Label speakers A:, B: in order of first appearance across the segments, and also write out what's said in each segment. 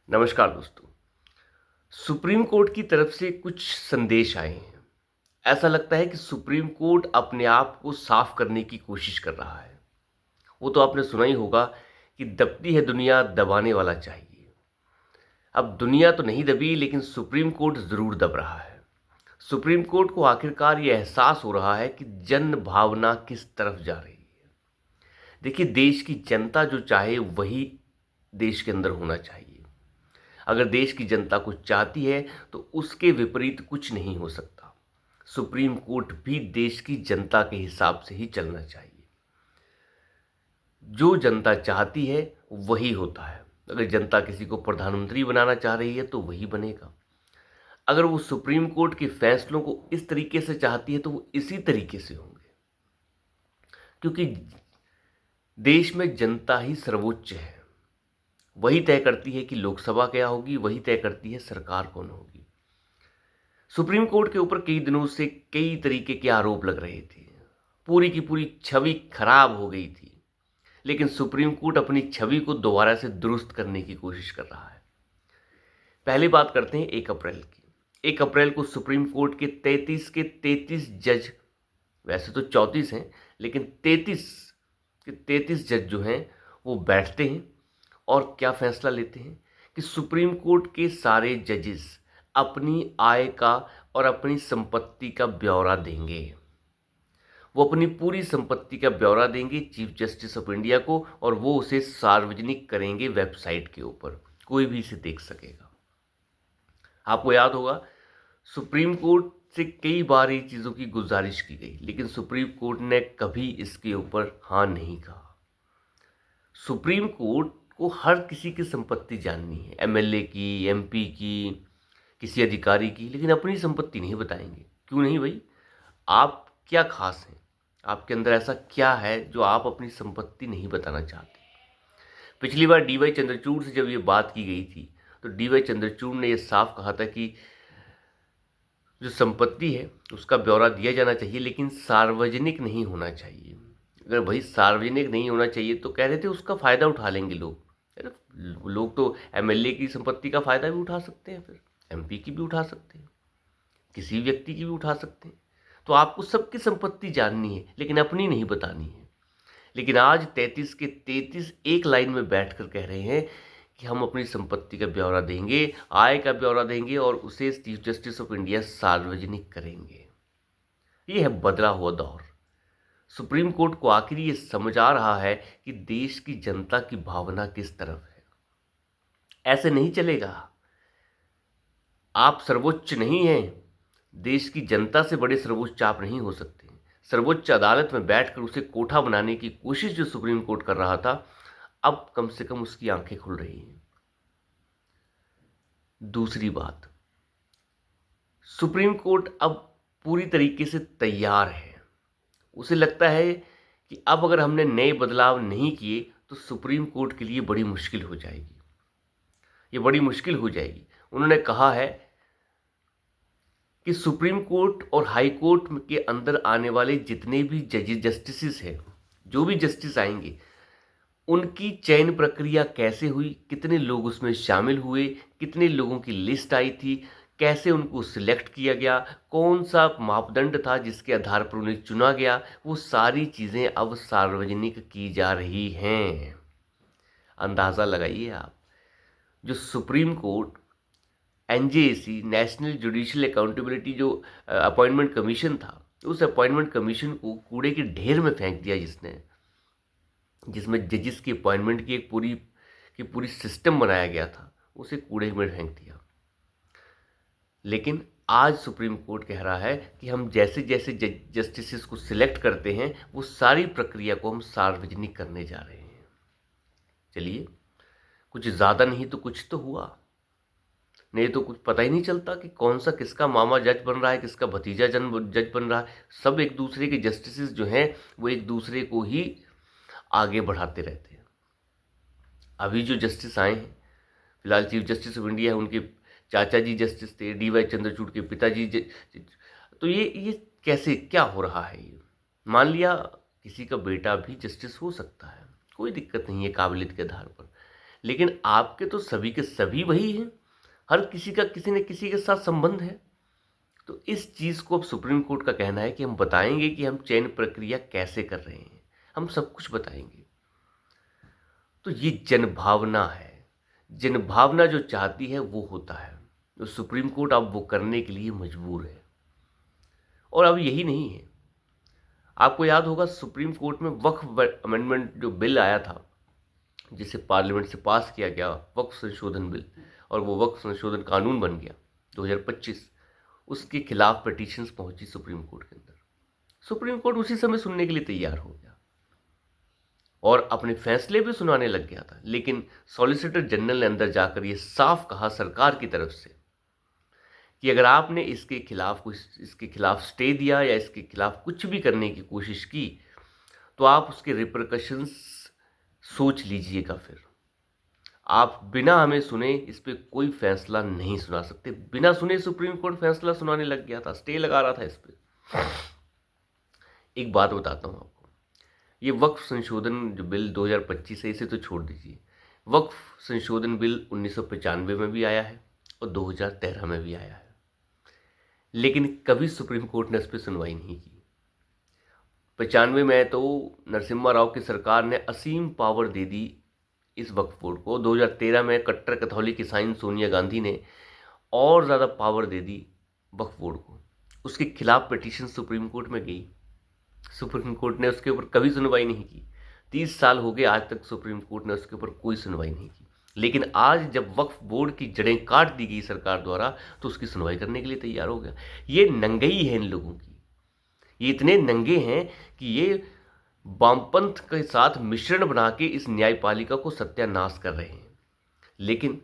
A: नमस्कार दोस्तों। Supreme court की तरफ से कुछ संदेश आए हैं। ऐसा लगता है कि सुप्रीम कोर्ट अपने आप को साफ करने की कोशिश कर रहा है। वो तो आपने सुना ही होगा कि दबती है दुनिया, दबाने वाला चाहिए। अब दुनिया तो नहीं दबी, लेकिन सुप्रीम कोर्ट जरूर दब रहा है। सुप्रीम कोर्ट को आखिरकार ये एहसास हो रहा है कि जन भावना किस तरफ जा रही है। देखिए, देश की जनता जो चाहे वही देश के अंदर होना चाहिए। अगर देश की जनता कुछ चाहती है तो उसके विपरीत कुछ नहीं हो सकता। सुप्रीम कोर्ट भी देश की जनता के हिसाब से ही चलना चाहिए। जो जनता चाहती है वही होता है। अगर जनता किसी को प्रधानमंत्री बनाना चाह रही है तो वही बनेगा। अगर वो सुप्रीम कोर्ट के फैसलों को इस तरीके से चाहती है तो वो इसी तरीके से होंगे, क्योंकि देश में जनता ही सर्वोच्च है। वही तय करती है कि लोकसभा क्या होगी, वही तय करती है सरकार कौन होगी। सुप्रीम कोर्ट के ऊपर कई दिनों से कई तरीके के आरोप लग रहे थे। पूरी की पूरी छवि खराब हो गई थी, लेकिन सुप्रीम कोर्ट अपनी छवि को दोबारा से दुरुस्त करने की कोशिश कर रहा है। पहली बात करते हैं 1 अप्रैल की। 1 अप्रैल को सुप्रीम कोर्ट के 33 जज, वैसे तो 34 हैं, लेकिन 33 जज जो हैं वो बैठते हैं और क्या फैसला लेते हैं कि सुप्रीम कोर्ट के सारे जजेस अपनी आय का और अपनी संपत्ति का ब्यौरा देंगे। वो अपनी पूरी संपत्ति का ब्यौरा देंगे चीफ जस्टिस ऑफ इंडिया को, और वो उसे सार्वजनिक करेंगे वेबसाइट के ऊपर। कोई भी इसे देख सकेगा। आपको याद होगा, सुप्रीम कोर्ट से कई बार ये चीज़ों की गुजारिश की गई, लेकिन सुप्रीम कोर्ट ने कभी इसके ऊपर हाँ नहीं कहा। सुप्रीम कोर्ट को हर किसी की संपत्ति जाननी है, एमएलए की, एमपी की, किसी अधिकारी की, लेकिन अपनी संपत्ति नहीं बताएंगे। क्यों नहीं भाई? आप क्या खास हैं? आपके अंदर ऐसा क्या है जो आप अपनी संपत्ति नहीं बताना चाहते? पिछली बार डीवाई चंद्रचूड़ से जब ये बात की गई थी तो डीवाई चंद्रचूड़ ने यह साफ कहा था कि जो संपत्ति है उसका ब्यौरा दिया जाना चाहिए, लेकिन सार्वजनिक नहीं होना चाहिए। अगर भाई सार्वजनिक नहीं होना चाहिए तो कह रहे थे उसका फ़ायदा उठा लेंगे लोग। अरे, लोग तो एमएलए की संपत्ति का फ़ायदा भी उठा सकते हैं, फिर एमपी की भी उठा सकते हैं, किसी व्यक्ति की भी उठा सकते हैं। तो आपको सबकी संपत्ति जाननी है, लेकिन अपनी नहीं बतानी है। लेकिन आज 33 के 33 एक लाइन में बैठकर कह रहे हैं कि हम अपनी संपत्ति का ब्यौरा देंगे, आय का ब्यौरा देंगे और उसे चीफ जस्टिस ऑफ इंडिया सार्वजनिक करेंगे। ये है बदला हुआ दौर। सुप्रीम कोर्ट को आखिर ये समझ आ रहा है कि देश की जनता की भावना किस तरफ है। ऐसे नहीं चलेगा। आप सर्वोच्च नहीं हैं। देश की जनता से बड़े सर्वोच्च आप नहीं हो सकते। सर्वोच्च अदालत में बैठकर उसे कोठा बनाने की कोशिश जो सुप्रीम कोर्ट कर रहा था, अब कम से कम उसकी आंखें खुल रही हैं। दूसरी बात, सुप्रीम कोर्ट अब पूरी तरीके से तैयार है। उसे लगता है कि अब अगर हमने नए बदलाव नहीं किए तो सुप्रीम कोर्ट के लिए बड़ी मुश्किल हो जाएगी। ये बड़ी मुश्किल हो जाएगी। उन्होंने कहा है कि सुप्रीम कोर्ट और हाई कोर्ट के अंदर आने वाले जितने भी जस्टिस हैं, जो भी जस्टिस आएंगे, उनकी चयन प्रक्रिया कैसे हुई, कितने लोग उसमें शामिल हुए, कितने लोगों की लिस्ट आई थी, कैसे उनको सिलेक्ट किया गया, कौन सा मापदंड था जिसके आधार पर उन्हें चुना गया, वो सारी चीज़ें अब सार्वजनिक की जा रही हैं। अंदाज़ा लगाइए आप। जो supreme court, NJAC, national judicial accountability, जो अपॉइंटमेंट कमीशन था, उस अपॉइंटमेंट कमीशन को कूड़े के ढेर में फेंक दिया जिसमें जजेस की अपॉइंटमेंट की एक पूरी सिस्टम बनाया गया था, उसे कूड़े में फेंक दिया। लेकिन आज सुप्रीम कोर्ट कह रहा है कि हम जैसे जैसे जस्टिसेस को सिलेक्ट करते हैं वो सारी प्रक्रिया को हम सार्वजनिक करने जा रहे हैं। चलिए, कुछ ज़्यादा नहीं तो कुछ तो हुआ। नहीं तो कुछ पता ही नहीं चलता कि कौन सा किसका मामा जज बन रहा है, किसका भतीजा जज बन रहा है। सब एक दूसरे के जस्टिसेस जो हैं वो एक दूसरे को ही आगे बढ़ाते रहते हैं। अभी जो जस्टिस आए हैं, फिलहाल चीफ जस्टिस ऑफ इंडिया है, उनके चाचा जी जस्टिस थे, डीवाई चंद्रचूड़ के पिताजी तो ये कैसे क्या हो रहा है? ये मान लिया किसी का बेटा भी जस्टिस हो सकता है, कोई दिक्कत नहीं है काबिलियत के आधार पर, लेकिन आपके तो सभी के सभी वही हैं, हर किसी का किसी न किसी के साथ संबंध है। तो इस चीज़ को अब सुप्रीम कोर्ट का कहना है कि हम बताएंगे कि हम चयन प्रक्रिया कैसे कर रहे हैं, हम सब कुछ बताएंगे। तो ये जनभावना है, जनभावना जो चाहती है वो होता है, तो सुप्रीम कोर्ट अब वो करने के लिए मजबूर है। और अब यही नहीं है, आपको याद होगा सुप्रीम कोर्ट में वक्फ अमेंडमेंट जो बिल आया था, जिसे पार्लियामेंट से पास किया गया, वक्फ संशोधन बिल, और वो वक्फ संशोधन कानून बन गया 2025, उसके खिलाफ पिटीशंस पहुंची सुप्रीम कोर्ट के अंदर। सुप्रीम कोर्ट उसी समय सुनने के लिए तैयार हो गया और अपने फैसले भी सुनाने लग गया था, लेकिन सॉलिसिटर जनरल ने अंदर जाकर ये साफ कहा सरकार की तरफ से कि अगर आपने इसके खिलाफ स्टे दिया या इसके खिलाफ कुछ भी करने की कोशिश की तो आप उसके रिपरकशंस सोच लीजिएगा। फिर आप बिना हमें सुने इस पे कोई फैसला नहीं सुना सकते। बिना सुने सुप्रीम कोर्ट फैसला सुनाने लग गया था, स्टे लगा रहा था इस पे। एक बात बताता हूं आपको, ये वक्फ संशोधन जो बिल 2025 है, इसे तो छोड़ दीजिए, वक्फ संशोधन बिल 1995 में भी आया है और 2013 में भी आया है, लेकिन कभी सुप्रीम कोर्ट ने इस पर सुनवाई नहीं की। 95 में तो नरसिम्हा राव की सरकार ने असीम पावर दे दी इस वक्फ बोर्ड को। 2013 में कट्टर कैथोलिक ईसाइन सोनिया गांधी ने और ज़्यादा पावर दे दी वक्फ बोर्ड को। उसके खिलाफ पिटीशन सुप्रीम कोर्ट में गई, सुप्रीम कोर्ट ने उसके ऊपर कभी सुनवाई नहीं की। 30 साल हो गए, आज तक सुप्रीम कोर्ट ने उसके ऊपर कोई सुनवाई नहीं की। लेकिन आज जब वक्फ बोर्ड की जड़ें काट दी गई सरकार द्वारा, तो उसकी सुनवाई करने के लिए तैयार हो गया। ये नंगई है इन लोगों की, ये इतने नंगे हैं कि ये वामपंथ के साथ मिश्रण बना के इस न्यायपालिका को सत्यानाश कर रहे हैं। लेकिन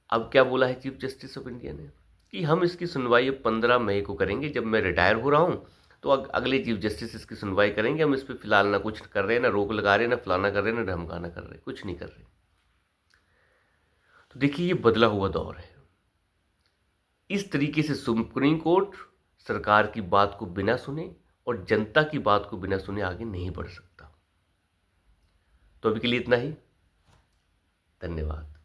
A: अब क्या बोला है चीफ जस्टिस ऑफ इंडिया ने कि हम इसकी सुनवाई 15 मई को करेंगे, जब मैं रिटायर हो रहा हूं तो अगले चीफ जस्टिस इसकी सुनवाई करेंगे। हम इस पर फिलहाल ना कुछ कर रहे हैं, ना रोक लगा रहे हैं, ना फलाना कर रहे हैं, ना ढमकाना कर रहे हैं, कुछ नहीं कर रहे। तो देखिए, ये बदला हुआ दौर है। इस तरीके से सुप्रीम कोर्ट सरकार की बात को बिना सुने और जनता की बात को बिना सुने आगे नहीं बढ़ सकता। तो अभी के लिए इतना ही, धन्यवाद।